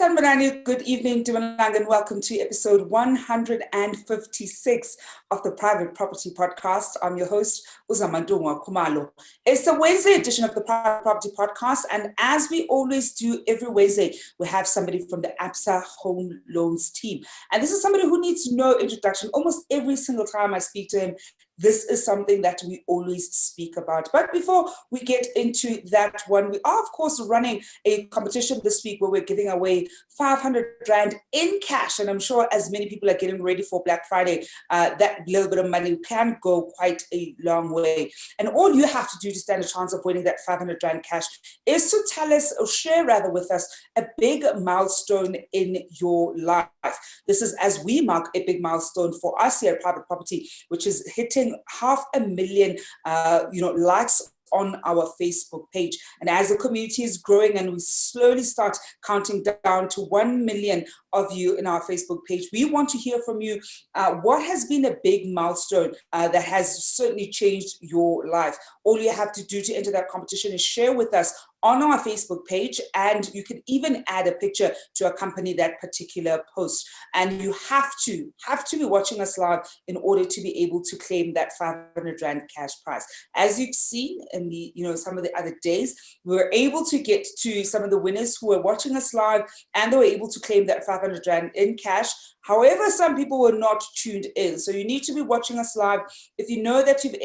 Sanibonani, good evening, Dumalanga, and welcome to episode 156 of the Private Property Podcast. I'm your host, Zama. It's the Wednesday edition of the Private Property Podcast, and as we always do every Wednesday, we have somebody from the Absa Home Loans team. And this is somebody who needs no introduction. Almost every single time I speak to him, this is something that we always speak about. But before we get into that one, we are, of course, running a competition this week where we're giving away 500 Rand in cash. And I'm sure as many people are getting ready for Black Friday, that little bit of money can go quite a long way. And all you have to do to stand a chance of winning that 500 Rand cash is to tell us, or share rather with us, a big milestone in your life. This is as we mark a big milestone for us here at Private Property, which is hitting 500,000 likes on our Facebook page. And as the community is growing and we slowly start counting down to 1 million of you in our Facebook page, we want to hear from you. What has been a big milestone that has certainly changed your life? All you have to do to enter that competition is share with us on our Facebook page, and you can even add a picture to accompany that particular post. And you have to be watching us live in order to be able to claim that 500 Rand cash prize. As you've seen in the some of the other days, we were able to get to some of the winners who were watching us live, and they were able to claim that 500 Rand in cash. However, some people were not tuned in, so you need to be watching us live. If you know that you've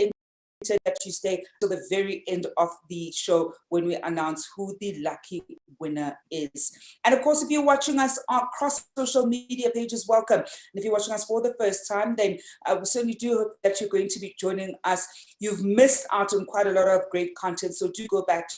that you stay to the very end of the show when we announce who the lucky winner is. And of course, if you're watching us across social media pages, welcome. And if you're watching us for the first time, then we certainly do hope that you're going to be joining us. You've missed out on quite a lot of great content, so do go back to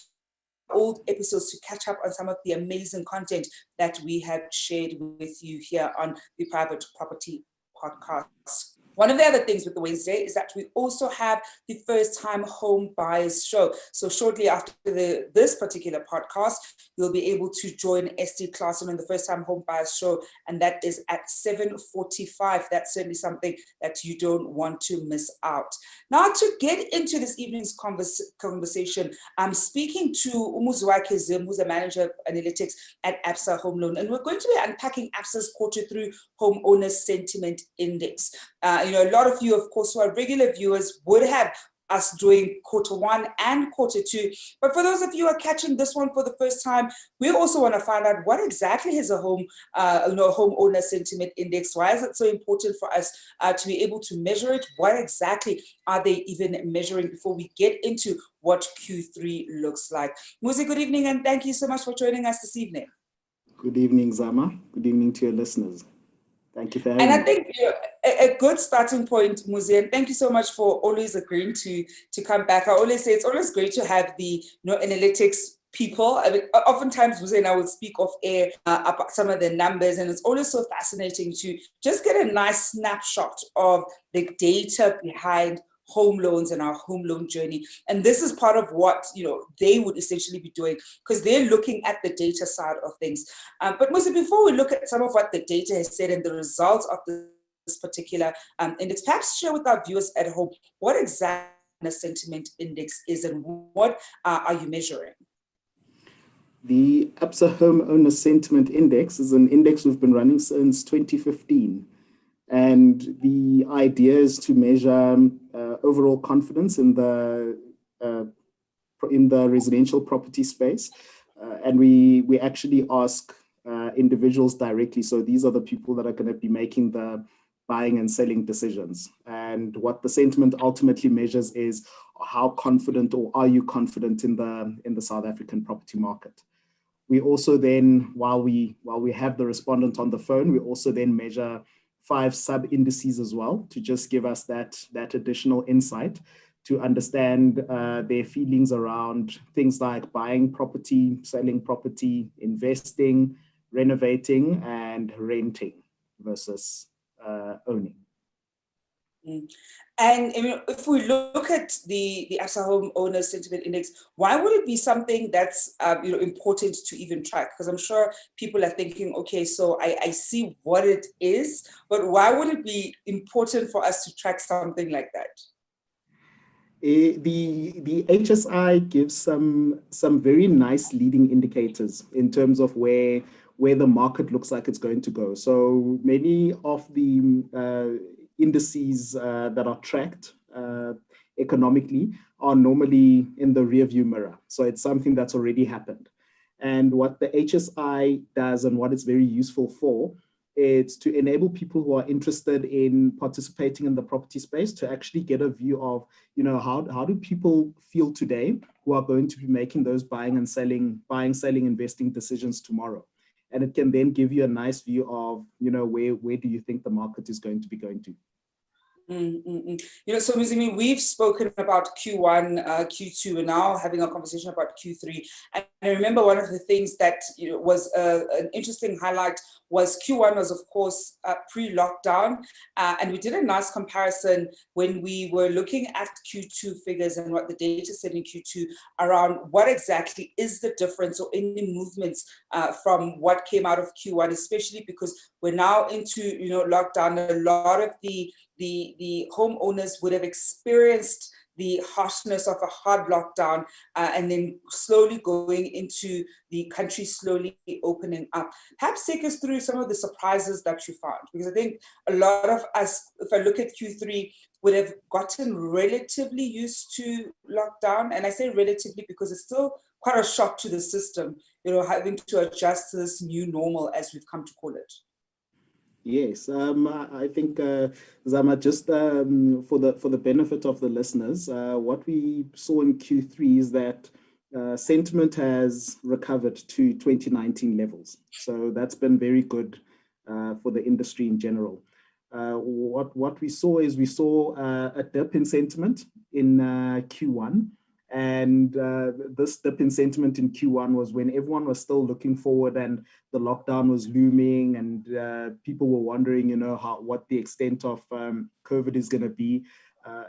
old episodes to catch up on some of the amazing content that we have shared with you here on the Private Property Podcast. One of the other things with the Wednesday is that we also have the first time home buyers show. So shortly after this particular podcast, you'll be able to join ST Classen on the first time home buyers show, and that is at 7:45. That's certainly something that you don't want to miss out. Now, to get into this evening's conversation, I'm speaking to Muziwakhe Zim, who's a manager of analytics at Absa Home Loan, and we're going to be unpacking Absa's Q3 homeowner sentiment index. A lot of you, of course, who are regular viewers would have us doing Q1 and Q2. But for those of you who are catching this one for the first time, we also want to find out what exactly is a homeowner sentiment index. Why is it so important for us to be able to measure it? What exactly are they even measuring before we get into what Q3 looks like? Muzi, good evening, and thank you so much for joining us this evening. Good evening, Zama. Good evening to your listeners. Thank you for having me. And I think a good starting point, Muzi, and thank you so much for always agreeing to come back. I always say it's always great to have the analytics people. I mean, oftentimes, Muzi and I will speak off air about some of the numbers, and it's always so fascinating to just get a nice snapshot of the data behind home loans and our home loan journey. And this is part of what they would essentially be doing, because they're looking at the data side of things. But Muzi, before we look at some of what the data has said and the results of this particular index, perhaps share with our viewers at home what exactly a sentiment index is and what are you measuring? The Absa Homeowner Sentiment Index is an index we've been running since 2015. And the idea is to measure overall confidence in the residential property space, and we actually ask individuals directly. So these are the people that are going to be making the buying and selling decisions. And what the sentiment ultimately measures is how confident, or are you confident in the South African property market. We also then, while we have the respondent on the phone, we also then measure 5 sub-indices as well to just give us that additional insight to understand their feelings around things like buying property, selling property, investing, renovating, and renting versus owning. And if we look at the Absa Home Owner Sentiment Index, why would it be something that's important to even track? Because I'm sure people are thinking, okay, so I see what it is, but why would it be important for us to track something like that? The HSI gives some very nice leading indicators in terms of where the market looks like it's going to go. So many of the indices that are tracked economically are normally in the rearview mirror. So it's something that's already happened. And what the HSI does, and what it's very useful for, it's to enable people who are interested in participating in the property space to actually get a view of, how do people feel today who are going to be making those buying, selling, investing decisions tomorrow. And it can then give you a nice view of, where do you think the market is going to be going to. So Muziwakhe, we've spoken about Q1, Q2, and now having a conversation about Q3. And I remember one of the things that was an interesting highlight was Q1 was, of course, pre-lockdown. And we did a nice comparison when we were looking at Q2 figures and what the data said in Q2 around what exactly is the difference or any movements from what came out of Q1, especially because we're now into lockdown. A lot of the homeowners would have experienced the harshness of a hard lockdown and then slowly going into the country slowly opening up. Perhaps take us through some of the surprises that you found, because I think a lot of us, if I look at Q3, would have gotten relatively used to lockdown. And I say relatively because it's still quite a shock to the system, having to adjust to this new normal, as we've come to call it. Yes, I think, Zama, just for the benefit of the listeners, what we saw in Q3 is that sentiment has recovered to 2019 levels. So that's been very good for the industry in general. What we saw is a dip in sentiment in Q1. And this dip in sentiment in Q1 was when everyone was still looking forward and the lockdown was looming, and people were wondering, what the extent of COVID is going to be,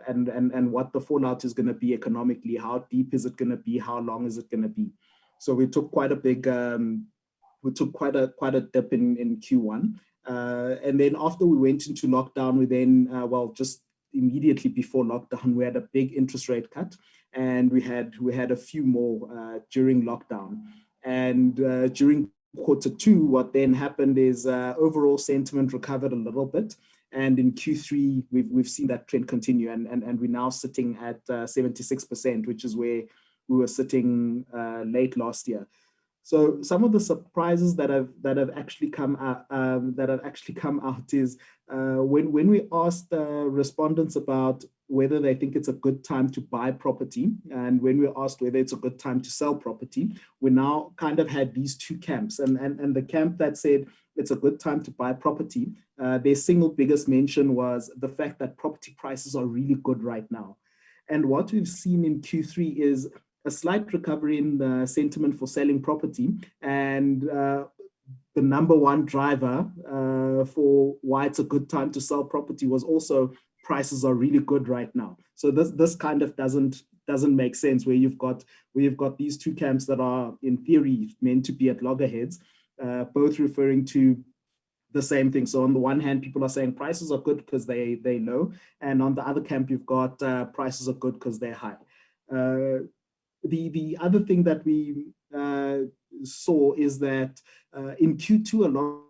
and what the fallout is going to be economically. How deep is it going to be? How long is it going to be? So we took quite a big, quite a dip in Q1, and then after we went into lockdown, we then just immediately before lockdown, we had a big interest rate cut, and we had a few more during lockdown. And during Q2, what then happened is overall sentiment recovered a little bit, and in Q3 we've seen that trend continue, and we're now sitting at 76%, which is where we were sitting late last year. So some of the surprises that have actually come out is when we asked respondents about whether they think it's a good time to buy property, and when we asked whether it's a good time to sell property, we now kind of had these two camps. And the camp that said it's a good time to buy property, their single biggest mention was the fact that property prices are really good right now. And what we've seen in Q3 is a slight recovery in the sentiment for selling property, and the number one driver for why it's a good time to sell property was also prices are really good right now. So this kind of doesn't make sense, where you've got these two camps that are in theory meant to be at loggerheads, both referring to the same thing. So on the one hand, people are saying prices are good because they low, and on the other camp, you've got prices are good because they're high. The other thing that we saw is that in Q2, a lot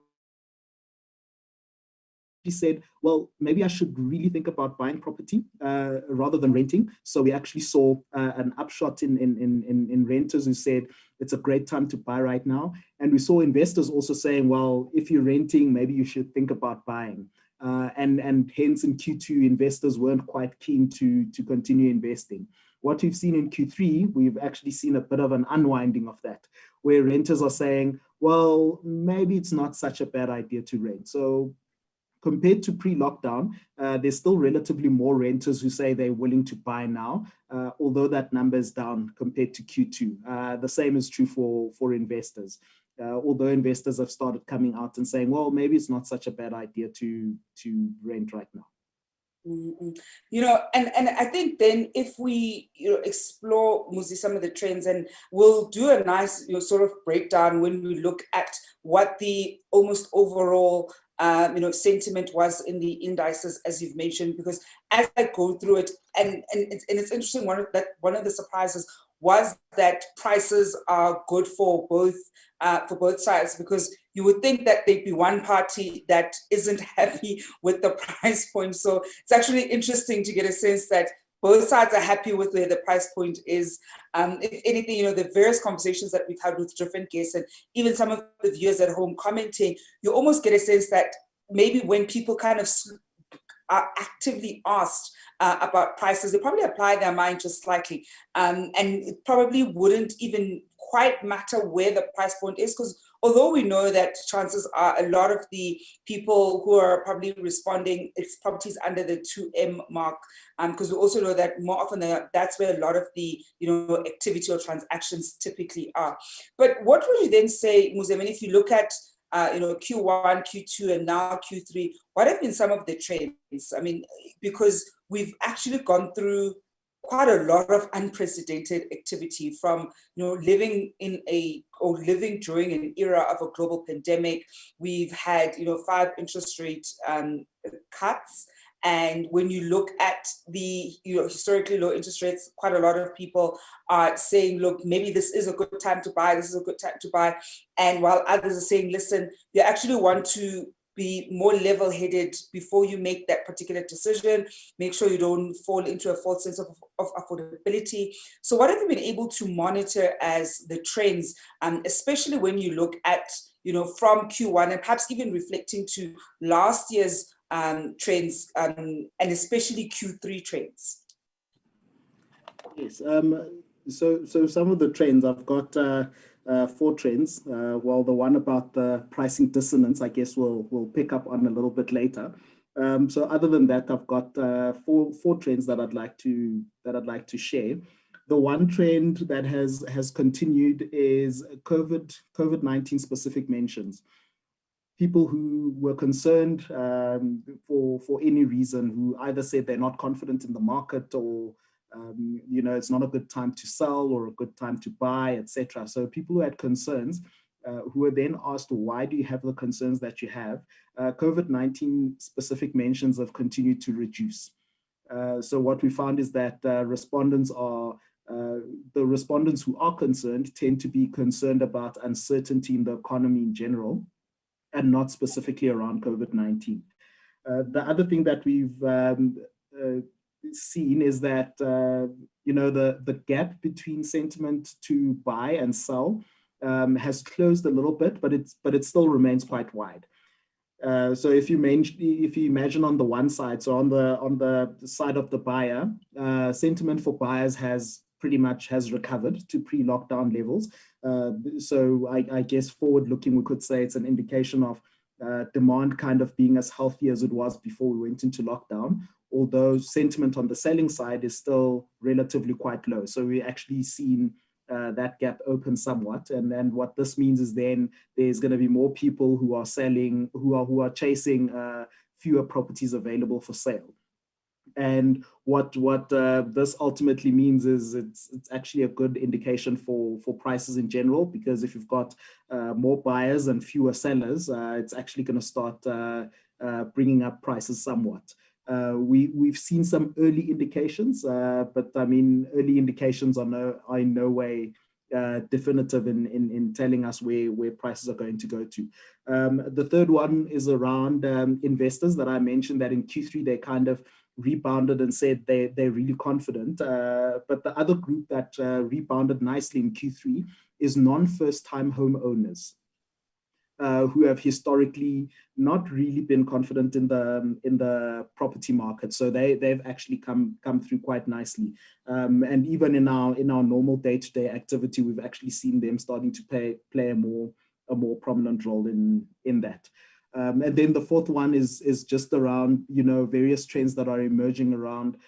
said, well, maybe I should really think about buying property rather than renting. So we actually saw an upshot in renters who said it's a great time to buy right now. And we saw investors also saying, well, if you're renting, maybe you should think about buying. And hence in Q2, investors weren't quite keen to continue investing. What we've seen in Q3, we've actually seen a bit of an unwinding of that, where renters are saying, well, maybe it's not such a bad idea to rent. So compared to pre-lockdown, there's still relatively more renters who say they're willing to buy now, although that number is down compared to Q2. The same is true for investors. Although investors have started coming out and saying, well, maybe it's not such a bad idea to rent right now. You know, and I think then if we explore, Muzi, some of the trends, and we'll do a nice sort of breakdown when we look at what the almost overall sentiment was in the indices, as you've mentioned, because as I go through it, and it's interesting, one of the surprises was that prices are good for both sides, because you would think that there'd be one party that isn't happy with the price point. So it's actually interesting to get a sense that both sides are happy with where the price point is. If anything, the various conversations that we've had with different guests and even some of the viewers at home commenting, you almost get a sense that maybe when people kind of are actively asked about prices, they probably apply their mind just slightly. And it probably wouldn't even quite matter where the price point is, because although we know that chances are a lot of the people who are probably responding, it's properties under the 2M mark, because we also know that more often than not, that's where a lot of the activity or transactions typically are. But what would you then say, Muzi, I mean, if you look at Q1, Q2, and now Q3, what have been some of the trends? I mean, because we've actually gone through quite a lot of unprecedented activity, from living during an era of a global pandemic. We've had 5 interest rate cuts. And when you look at the historically low interest rates, quite a lot of people are saying, look, maybe this is a good time to buy, this is a good time to buy. And while others are saying, listen, you actually want to be more level-headed before you make that particular decision. Make sure you don't fall into a false sense of affordability. So what have you been able to monitor as the trends, especially when you look at, from Q1 and perhaps even reflecting to last year's trends, and especially Q3 trends? Yes, so some of the trends, I've got 4 trends. Well, the one about the pricing dissonance, I guess we'll pick up on a little bit later. So other than that, I've got four trends that I'd like to share. The one trend that has continued is COVID-19 specific mentions. People who were concerned for any reason, who either said they're not confident in the market, or it's not a good time to sell or a good time to buy, etc. So people who had concerns, who were then asked, why do you have the concerns that you have? COVID-19 specific mentions have continued to reduce. So what we found is that the respondents who are concerned tend to be concerned about uncertainty in the economy in general, and not specifically around COVID-19. The other thing that we've seen is that the gap between sentiment to buy and sell has closed a little bit, but it still remains quite wide. So if you imagine on the one side, so on the side of the buyer, sentiment for buyers has recovered to pre-lockdown levels. So I guess forward looking, we could say it's an indication of demand kind of being as healthy as it was before we went into lockdown, although sentiment on the selling side is still relatively quite low. So we're actually seeing that gap open somewhat. And what this means is then there's going to be more people who are selling, who are chasing fewer properties available for sale. And what this ultimately means is it's actually a good indication for prices in general, because if you've got more buyers and fewer sellers, it's actually going to start bringing up prices somewhat. We've seen some early indications, but I mean, early indications are in no way definitive in telling us where prices are going to go to. The third one is around investors that I mentioned that in Q3 they kind of rebounded and said they're really confident. But the other group that rebounded nicely in Q3 is non-first-time homeowners. Who have historically not really been confident in the property market, so they've actually come through quite nicely, and even in our normal day-to-day activity, we've actually seen them starting to play a more prominent role in that. And then the fourth one is just around various trends that are emerging around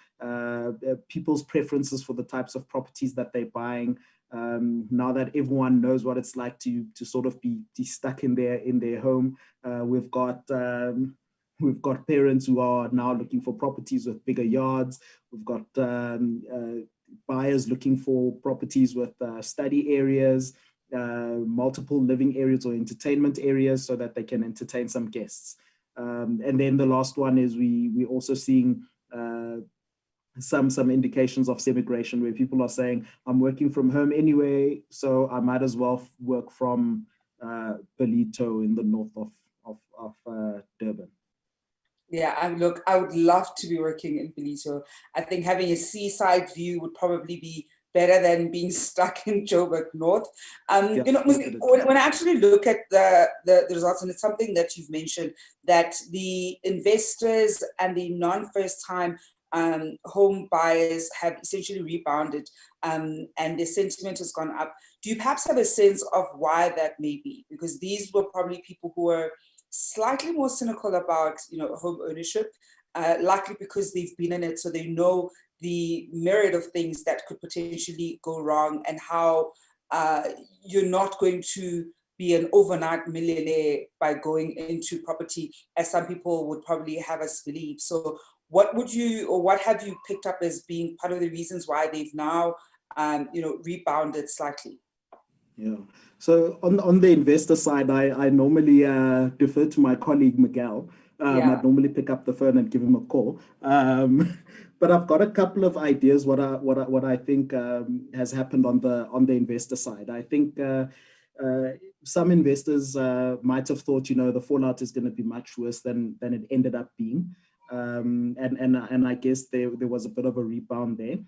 people's preferences for the types of properties that they're buying. Now that everyone knows what it's like to sort of be stuck in their home, we've got parents who are now looking for properties with bigger yards. We've got buyers looking for properties with study areas, multiple living areas or entertainment areas, so that they can entertain some guests. And then the last one is we're also seeing some indications of semigration, where people are saying, I'm working from home anyway, so I might as well work from Ballito in the north of Durban. Yeah, I would love to be working in Ballito. I think having a seaside view would probably be better than being stuck in Joburg North. Yeah, when I actually look at the results, and it's something that you've mentioned, that the investors and the non-first-time home buyers have essentially rebounded, and their sentiment has gone up. Do you perhaps have a sense of why that may be? Because these were probably people who were slightly more cynical about home ownership, likely because they've been in it, so they know the myriad of things that could potentially go wrong, and how you're not going to be an overnight millionaire by going into property, as some people would probably have us believe. So what have you picked up as being part of the reasons why they've now rebounded slightly? Yeah. So on the investor side, I normally defer to my colleague Miguel. I'd normally pick up the phone and give him a call. But I've got a couple of ideas what I think has happened on the investor side. I think some investors might have thought the fallout is going to be much worse than it ended up being. And I guess there was a bit of a rebound there.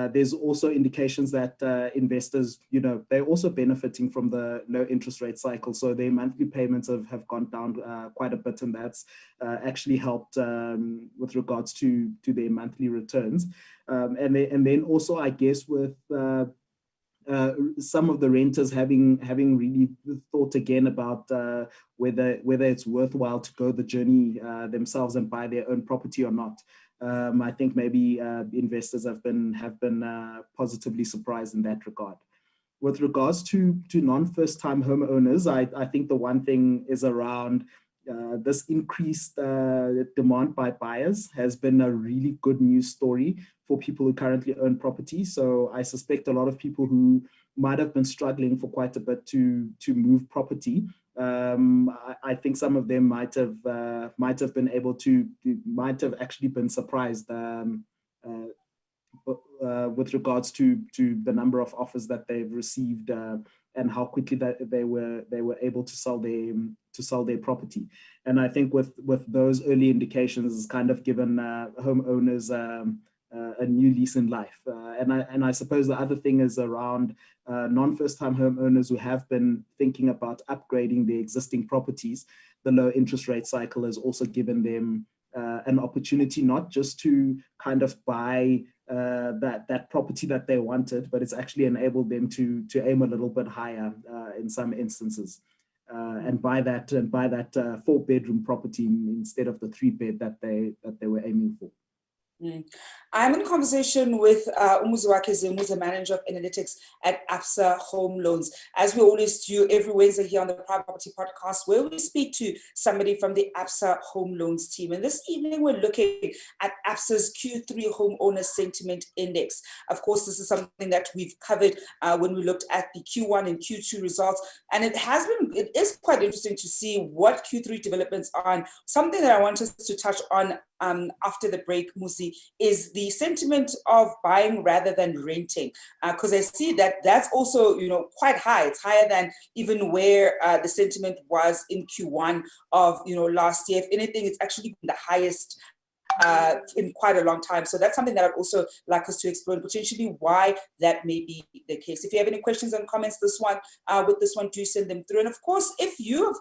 There's also indications that investors, they're also benefiting from the low interest rate cycle. So their monthly payments have gone down quite a bit, and that's actually helped with regards to their monthly returns. And then also, I guess, with some of the renters having really thought again about whether it's worthwhile to go the journey themselves and buy their own property or not. I think maybe investors have been positively surprised in that regard. With regards to non-first-time homeowners, I think the one thing is around this increased demand by buyers has been a really good news story for people who currently own property. So I suspect a lot of people who might have been struggling for quite a bit to move property, I think some of them might have been able to, might have actually been surprised with regards to the number of offers that they've received and how quickly that they were able to sell their property. And I think with those early indications, it's kind of given homeowners a new lease in life. And I suppose the other thing is around non-first-time homeowners who have been thinking about upgrading their existing properties. The low interest rate cycle has also given them an opportunity not just to kind of buy that property that they wanted, but it's actually enabled them to aim a little bit higher in some instances, and buy that 4-bedroom property instead of the 3-bed that they were aiming for. I'm in conversation with Muziwakhe Zim, who's the manager of analytics at Absa Home Loans. As we always do every Wednesday here on the Private Property Podcast, where we speak to somebody from the Absa Home Loans team. And this evening, we're looking at Absa's Q3 Homeowner Sentiment Index. Of course, this is something that we've covered when we looked at the Q1 and Q2 results. And it is quite interesting to see what Q3 developments are. And something that I want us to touch on after the break, Muzi, property is the sentiment of buying rather than renting, because I see that that's also, quite high. It's higher than even where the sentiment was in Q1 of, last year. If anything, it's actually been the highest in quite a long time. So that's something that I'd also like us to explore, and potentially why that may be the case. If you have any questions and comments with this one, do send them through. And of course, if you,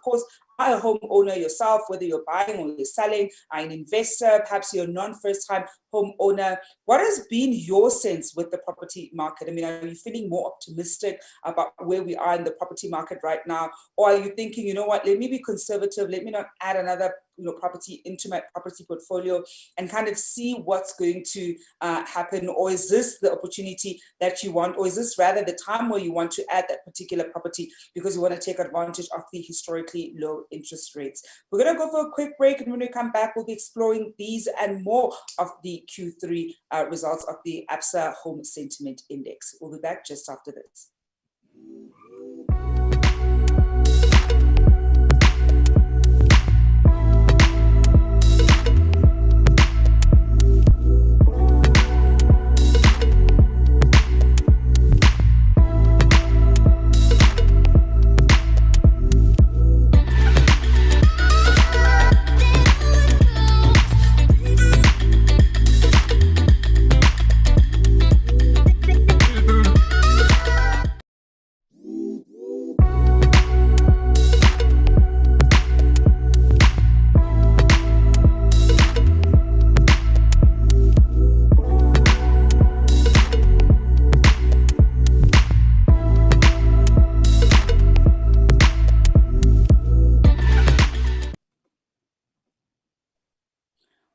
are a homeowner yourself, whether you're buying or you're selling, are an investor, perhaps you're a non-first-time homeowner, what has been your sense with the property market? I mean, are you feeling more optimistic about where we are in the property market right now? Or are you thinking, you know what, let me be conservative, let me not add another property into my property portfolio and kind of see what's going to happen? Or is this the opportunity that you want? Or is this rather the time where you want to add that particular property because you want to take advantage of the historically low interest rates? We're going to go for a quick break, and when we come back, we'll be exploring these and more of the Q3 results of the Absa Home Sentiment Index. We'll be back just after this.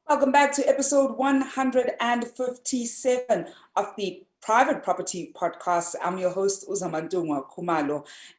Welcome back to episode 157 of the Private Property Podcast. I'm your host, Zama.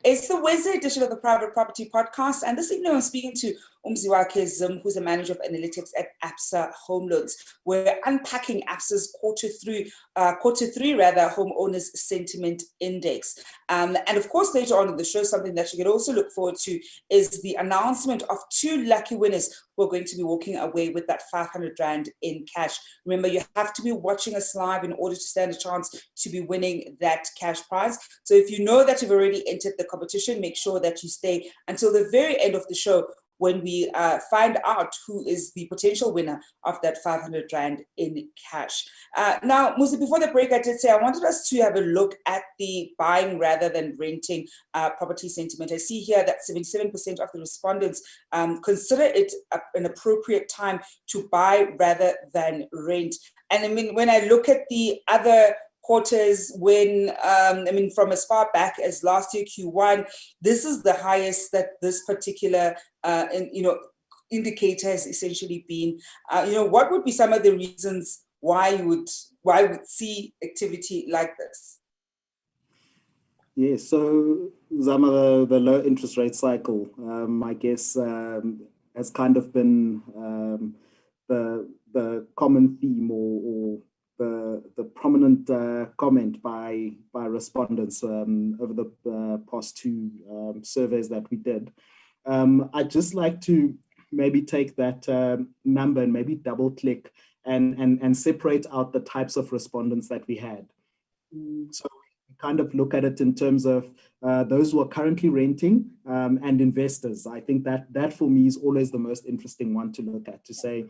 It's the Wednesday edition of the Private Property Podcast, and this evening I'm speaking to Muziwakhe Zim, who's a manager of analytics at Absa Home Loans. We're unpacking Absa's quarter three homeowners sentiment index. And of course, later on in the show, something that you can also look forward to is the announcement of 2 lucky winners who are going to be walking away with that 500 Rand in cash. Remember, you have to be watching us live in order to stand a chance to be winning that cash prize. So if you know that you've already entered the competition, make sure that you stay until the very end of the show when we find out who is the potential winner of that 500 Rand in cash. Now, Muzi, before the break, I did say I wanted us to have a look at the buying rather than renting property sentiment. I see here that 77% of the respondents consider it an appropriate time to buy rather than rent. And I mean, when I look at the other quarters, from as far back as last year, Q1, this is the highest that this particular, indicator has essentially been. What would be some of the reasons why you would see activity like this? Yeah, so Zama, the low interest rate cycle, I guess, has kind of been the common theme or the prominent comment by respondents over the past 2 surveys that we did. I'd just like to maybe take that number and maybe double click and separate out the types of respondents that we had. So we kind of look at it in terms of those who are currently renting and investors. I think that for me is always the most interesting one to look at, to say,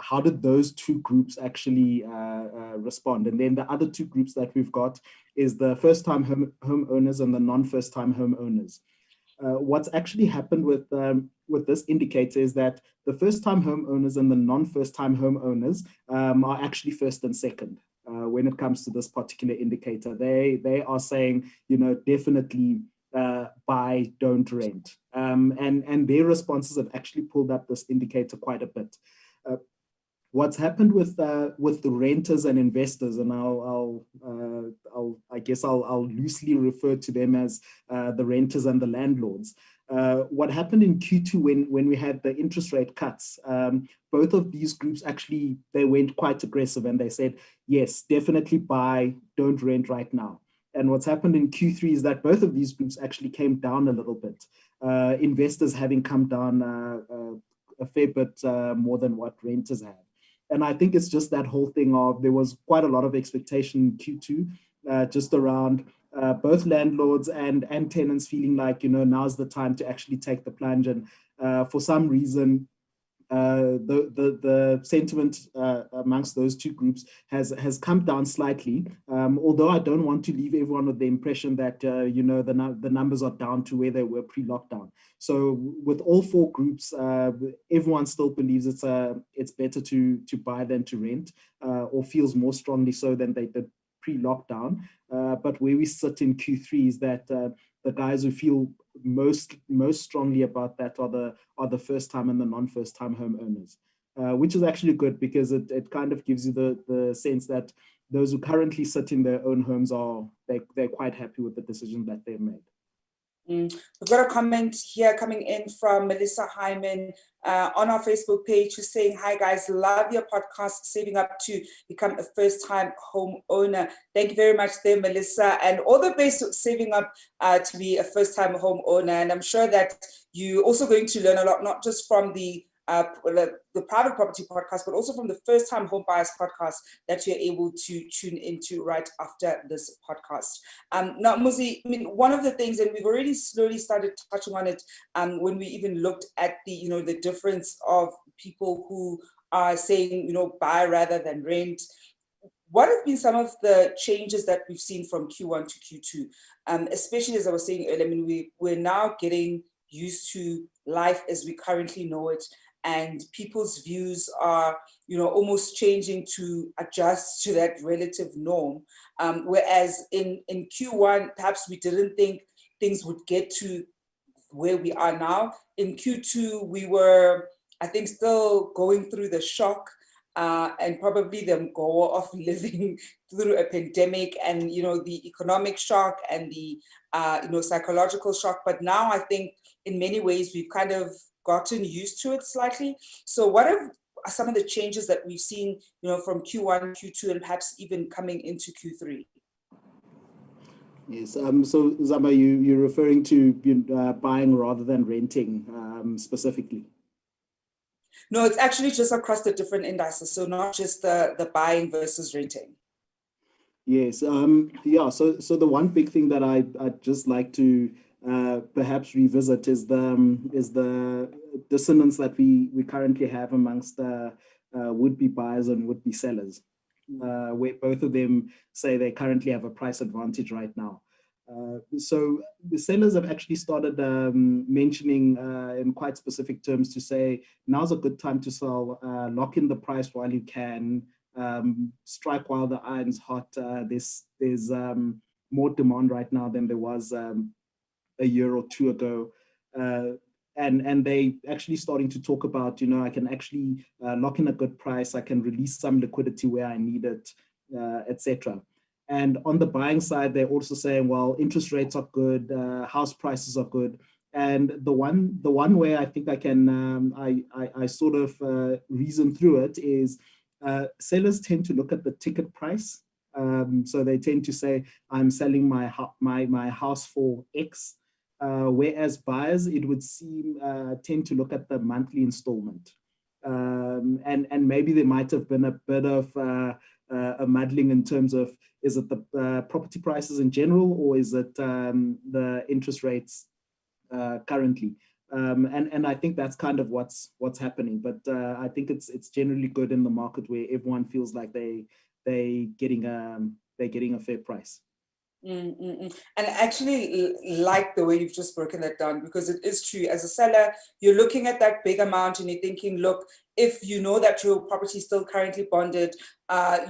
how did those 2 groups actually respond? And then the other 2 groups that we've got is the first-time homeowners and the non-first-time homeowners. What's actually happened with this indicator is that the first-time homeowners and the non-first-time homeowners are actually first and second when it comes to this particular indicator. They are saying, definitely buy, don't rent. And their responses have actually pulled up this indicator quite a bit. What's happened with the renters and investors, and I'll loosely refer to them as the renters and the landlords. What happened in Q2 when we had the interest rate cuts, both of these groups actually, they went quite aggressive and they said, yes, definitely buy, don't rent right now. And what's happened in Q3 is that both of these groups actually came down a little bit. Investors having come down a fair bit more than what renters have. And I think it's just that whole thing of there was quite a lot of expectation in Q2, just around both landlords and tenants feeling like, now's the time to actually take the plunge. And for some reason, the sentiment amongst those two groups has come down slightly. Although I don't want to leave everyone with the impression that the numbers are down to where they were pre-lockdown. So with all four groups, everyone still believes it's better to buy than to rent, or feels more strongly so than they did pre-lockdown. But where we sit in Q3 is that the guys who feel most strongly about that are the first time and the non-first time homeowners, which is actually good, because it kind of gives you the sense that those who currently sit in their own homes they're quite happy with the decision that they've made. We've got a comment here coming in from Melissa Hyman on our Facebook page, who's saying, "Hi guys, love your podcast, saving up to become a first-time homeowner." Thank you very much there, Melissa, and all the best saving up to be a first-time homeowner. And I'm sure that you're also going to learn a lot, not just from the private property podcast, but also from the first time home buyers podcast that you're able to tune into right after this podcast. Now, Muzi, I mean, one of the things, and we've already slowly started touching on it when we even looked at the difference of people who are saying, buy rather than rent. What have been some of the changes that we've seen from Q1 to Q2? Especially as I was saying earlier, I mean, we're now getting used to life as we currently know it, and people's views are, almost changing to adjust to that relative norm. Whereas in Q1, perhaps we didn't think things would get to where we are now. In Q2, we were, I think, still going through the shock and probably the goal of living through a pandemic and, the economic shock and the, psychological shock. But now I think in many ways we've kind of gotten used to it slightly. So what are some of the changes that we've seen, from Q1, Q2, and perhaps even coming into Q3? Yes. So Zama, you're referring to buying rather than renting specifically? No, it's actually just across the different indices. So not just the buying versus renting. Yes. Yeah. So the one big thing that I'd just like to perhaps revisit is the dissonance that we currently have amongst would-be buyers and would-be sellers, where both of them say they currently have a price advantage right now. So the sellers have actually started mentioning in quite specific terms to say, now's a good time to sell, lock in the price while you can, strike while the iron's hot. There's more demand right now than there was a year or two ago. And they actually starting to talk about, I can actually lock in a good price, I can release some liquidity where I need it, etc. And on the buying side, they're also saying, well, interest rates are good, house prices are good. And the one way I think I can I sort of reason through it is sellers tend to look at the ticket price. So they tend to say, I'm selling my house for X. Whereas buyers, it would seem, tend to look at the monthly installment. And maybe there might have been a bit of a muddling in terms of, is it the property prices in general, or is it the interest rates currently? And I think that's kind of what's happening. But I think it's generally good in the market where everyone feels like they're getting a fair price. And I actually like the way you've just broken that down, because it is true. As a seller, you're looking at that big amount and you're thinking, look, if you know that your property is still currently bonded,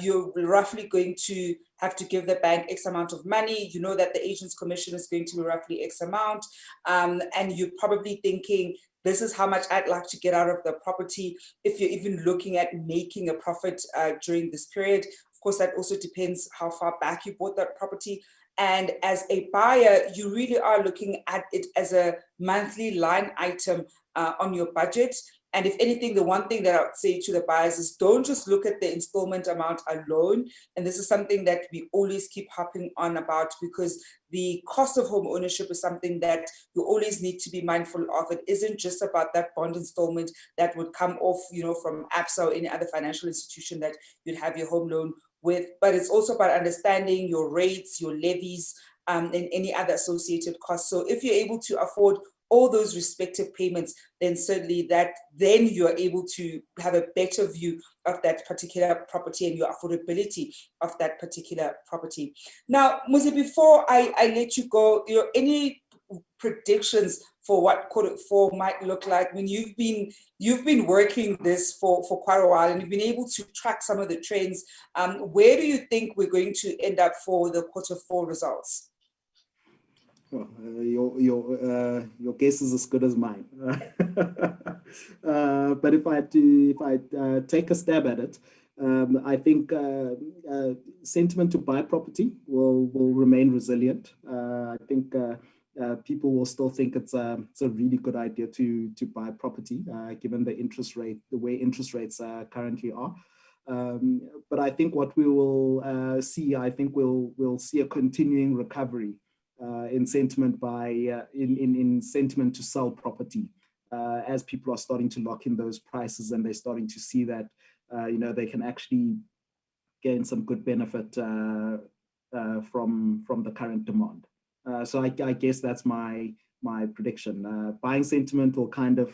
you're roughly going to have to give the bank X amount of money. You know that the agent's commission is going to be roughly X amount. And you're probably thinking, this is how much I'd like to get out of the property. If you're even looking at making a profit during this period, of course, that also depends how far back you bought that property. And as a buyer, you really are looking at it as a monthly line item on your budget. And if anything, the one thing that I would say to the buyers is don't just look at the installment amount alone. And this is something that we always keep harping on about, because the cost of home ownership is something that you always need to be mindful of. It isn't just about that bond installment that would come off, from Absa or any other financial institution that you'd have your home loan with, but it's also about understanding your rates, your levies, and any other associated costs. So if you're able to afford all those respective payments, then certainly then you're able to have a better view of that particular property and your affordability of that particular property. Now, Muzi, before I let you go, any predictions for what Q4 might look like? When you've been working this for quite a while and you've been able to track some of the trends, where do you think we're going to end up for the Q4 results? Well, your guess is as good as mine. But if I take a stab at it, I think sentiment to buy property will remain resilient. I think people will still think it's a really good idea to buy property, given the way interest rates currently are. But I think what we will see, we'll see a continuing recovery in sentiment in sentiment to sell property, as people are starting to lock in those prices and they're starting to see that they can actually gain some good benefit from the current demand. So I guess that's my prediction. Buying sentiment will kind of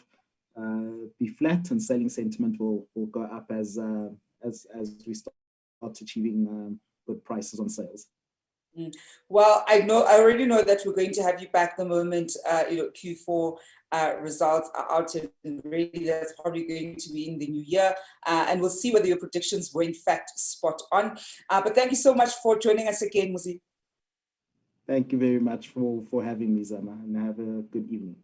be flat, and selling sentiment will go up as we start achieving good prices on sales. Well, I already know that we're going to have you back the moment Q4 results are out, and really that's probably going to be in the new year, and we'll see whether your predictions were in fact spot on. But thank you so much for joining us again, Muzi. Thank you very much for having me, Zama, and have a good evening.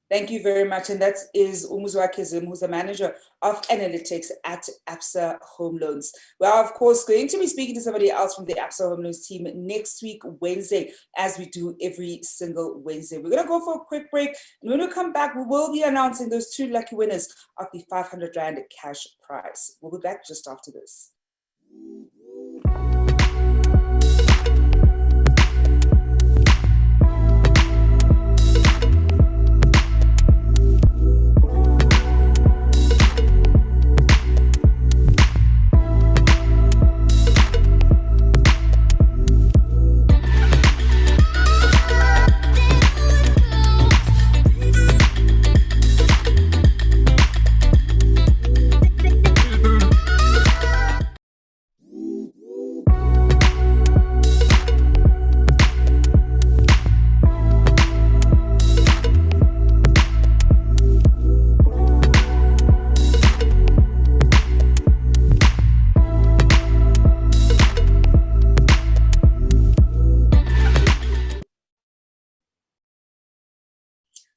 Thank you very much. And that is Muziwakhe Zim, who's the manager of analytics at Absa Home Loans. We're, of course, going to be speaking to somebody else from the Absa Home Loans team next week, Wednesday, as we do every single Wednesday. We're going to go for a quick break. And when we come back, we will be announcing those 2 lucky winners of the 500 Rand cash prize. We'll be back just after this.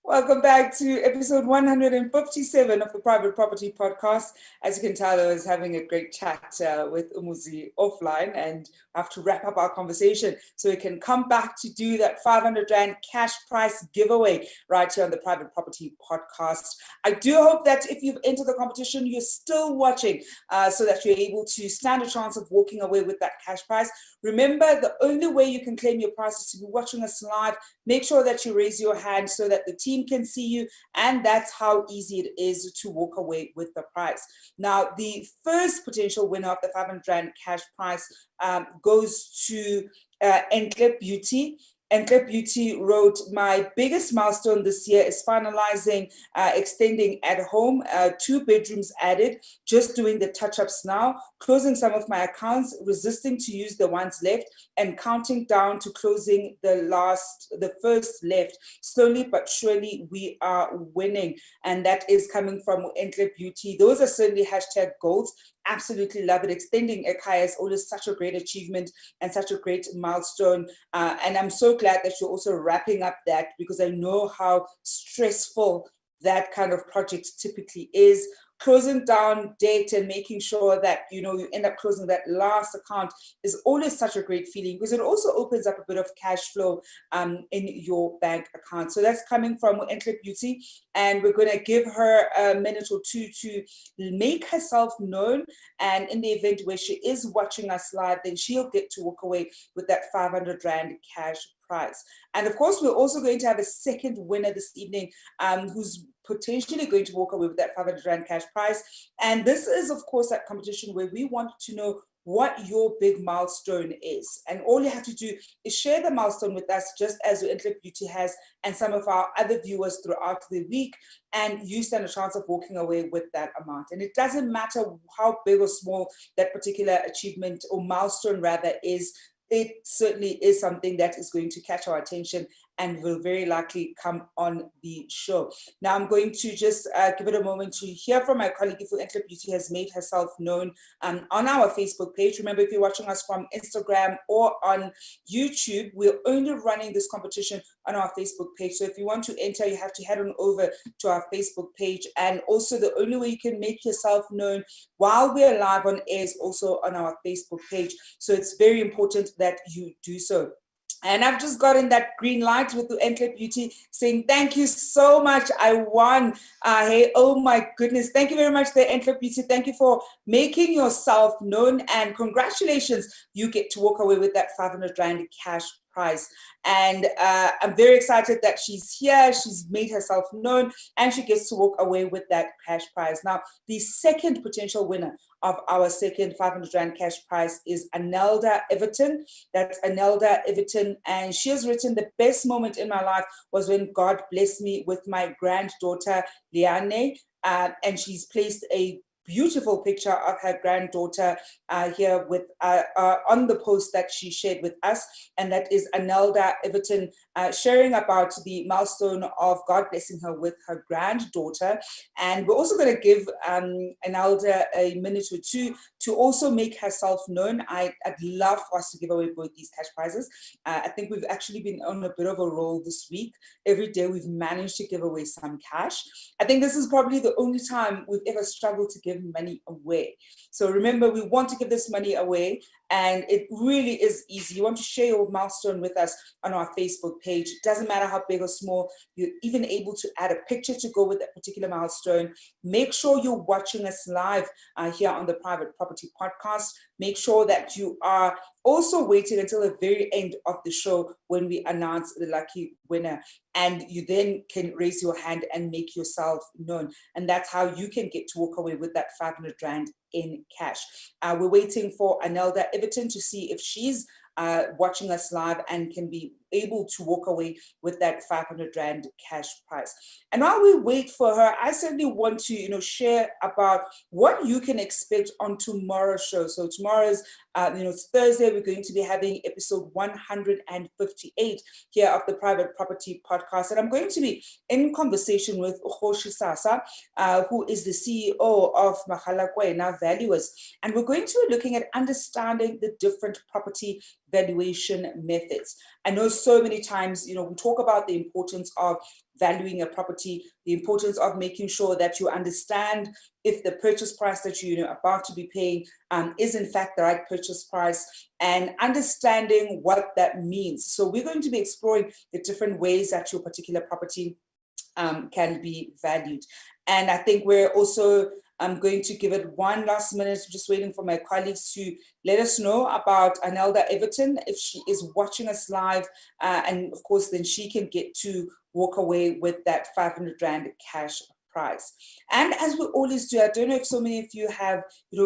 Welcome back to episode 157 of the Private Property Podcast. As you can tell, I was having a great chat with Umuzi offline, and I have to wrap up our conversation so we can come back to do that 500 Rand cash prize giveaway right here on the Private Property Podcast. I do hope that if you've entered the competition, you're still watching so that you're able to stand a chance of walking away with that cash prize. Remember, the only way you can claim your prize is to be watching us live. Make sure that you raise your hand so that the team can see you, and that's how easy it is to walk away with the prize. Now, the first potential winner of the 500 Rand cash prize goes to Entle Beauty. Entle Beauty wrote, "My biggest milestone this year is finalizing extending at home, 2 bedrooms added, just doing the touch-ups now, closing some of my accounts, resisting to use the ones left, and counting down to closing the first left. Slowly but surely we are winning." And that is coming from Entle Beauty. Those are certainly hashtag goals. Absolutely love it. Extending Ekhaya is always such a great achievement and such a great milestone. And I'm so glad that you're also wrapping up that, because I know how stressful that kind of project typically is. closing down debt and making sure that, you know, you end up closing that last account is always such a great feeling, because it also opens up a bit of cash flow in your bank account. So that's coming from Muziwakhe Beauty, and we're going to give her a minute or two to make herself known. And in the event where she is watching us live, then she'll get to walk away with that 500 Rand cash prize. And of course, we're also going to have a second winner this evening who's potentially going to walk away with that 500 Rand cash prize. And this is, of course, that competition where we want to know what your big milestone is. And all you have to do is share the milestone with us, just as Muziwakhe Beauty has and some of our other viewers throughout the week, and you stand a chance of walking away with that amount. And it doesn't matter how big or small that particular achievement or milestone rather is, it certainly is something that is going to catch our attention and will very likely come on the show. Now I'm going to just give it a moment to hear from my colleague if Muziwakhe Beauty has made herself known on our Facebook page. Remember, if you're watching us from Instagram or on YouTube, we're only running this competition on our Facebook page. So if you want to enter, you have to head on over to our Facebook page. And also the only way you can make yourself known while we're live on air is also on our Facebook page. So it's very important that you do so. And I've just gotten that green light with the Muziwakhe Beauty saying, thank you so much, I won. Hey, oh my goodness. Thank you very much, the Muziwakhe Beauty. Thank you for making yourself known, and congratulations. You get to walk away with that 500 Rand cash prize. And I'm very excited that she's here. She's made herself known, and she gets to walk away with that cash prize. Now, the second potential winner of our second 500 Rand cash prize is Anelda Everton. That's Anelda Everton, and she has written, the best moment in my life was when God blessed me with my granddaughter, Liane, and she's placed a beautiful picture of her granddaughter here with on the post that she shared with us, and that is Anelda Everton sharing about the milestone of God blessing her with her granddaughter. And we're also going to give Anelda a minute or two to also make herself known. I'd love for us to give away both these cash prizes. I think we've actually been on a bit of a roll this week. Every day we've managed to give away some cash. I think this is probably the only time we've ever struggled to give money away. So remember, we want to give this money away, and it really is easy. You want to share your milestone with us on our Facebook page. It doesn't matter how big or small. You're even able to add a picture to go with that particular milestone. Make sure you're watching us live here on the Private Property Podcast. Make sure that you are also waiting until the very end of the show when we announce the lucky winner. And you then can raise your hand and make yourself known. And that's how you can get to walk away with that 500 Rand in cash. We're waiting for Anelda Everton to see if she's watching us live and can be able to walk away with that 500 Rand cash prize. And while we wait for her, I certainly want to, share about what you can expect on tomorrow's show. So tomorrow's, it's Thursday. We're going to be having episode 158 here of the Private Property Podcast. And I'm going to be in conversation with Ukhoshi Sasa, who is the CEO of Muziwakhe Valuers. And we're going to be looking at understanding the different property valuation methods. I know so many times, we talk about the importance of valuing a property, the importance of making sure that you understand if the purchase price that you're about to be paying is in fact the right purchase price, and understanding what that means. So we're going to be exploring the different ways that your particular property can be valued. And I think we're also going to give it one last minute, just waiting for my colleagues to let us know about Anelda Everton, if she is watching us live. And of course, then she can get to walk away with that 500 Rand cash prize. And as we always do, I don't know if so many of you have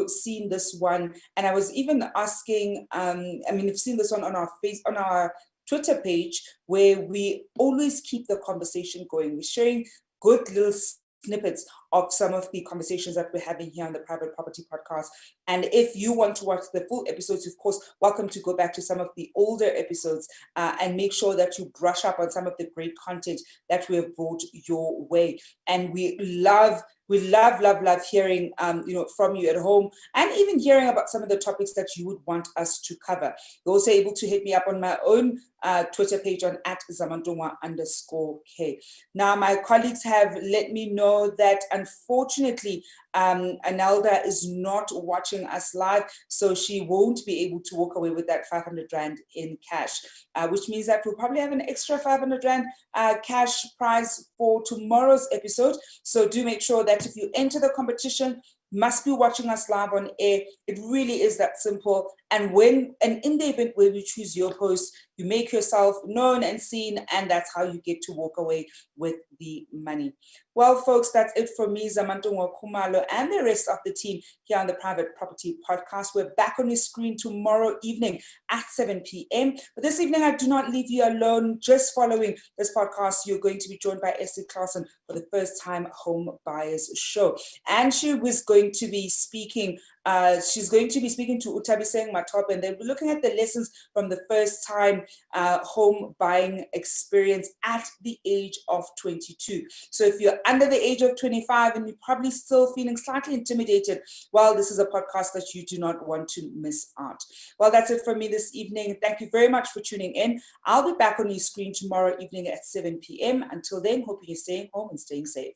seen this one. And I was even asking, you've seen this one on our Twitter page, where we always keep the conversation going. We're sharing good little snippets of some of the conversations that we're having here on the Private Property Podcast. And if you want to watch the full episodes, of course, welcome to go back to some of the older episodes and make sure that you brush up on some of the great content that we have brought your way. And we love hearing from you at home, and even hearing about some of the topics that you would want us to cover. You're also able to hit me up on my own Twitter page on @Zamandungwa_K. Now, my colleagues have let me know that unfortunately, Anelda is not watching us live, so she won't be able to walk away with that 500 Rand in cash, which means that we'll probably have an extra 500 Rand cash prize for tomorrow's episode. So do make sure that if you enter the competition, must be watching us live on air. It really is that simple. And in the event where we choose your host, you make yourself known and seen, and that's how you get to walk away with the money. Well, folks, that's it for me, Zamantungwa Khumalo, and the rest of the team here on the Private Property Podcast. We're back on your screen tomorrow evening at 7 p.m. But this evening, I do not leave you alone. Just following this podcast, you're going to be joined by Essie Clausen for the First Time Home Buyers Show. And she was going to be speaking she's going to be speaking to Utabiseng Matop, and they'll be looking at the lessons from the first time home buying experience at the age of 22. So if you're under the age of 25 and you're probably still feeling slightly intimidated, well, this is a podcast that you do not want to miss out. Well, that's it from me this evening. Thank you very much for tuning in. I'll be back on your screen tomorrow evening at 7 p.m. Until then, hope you're staying home and staying safe.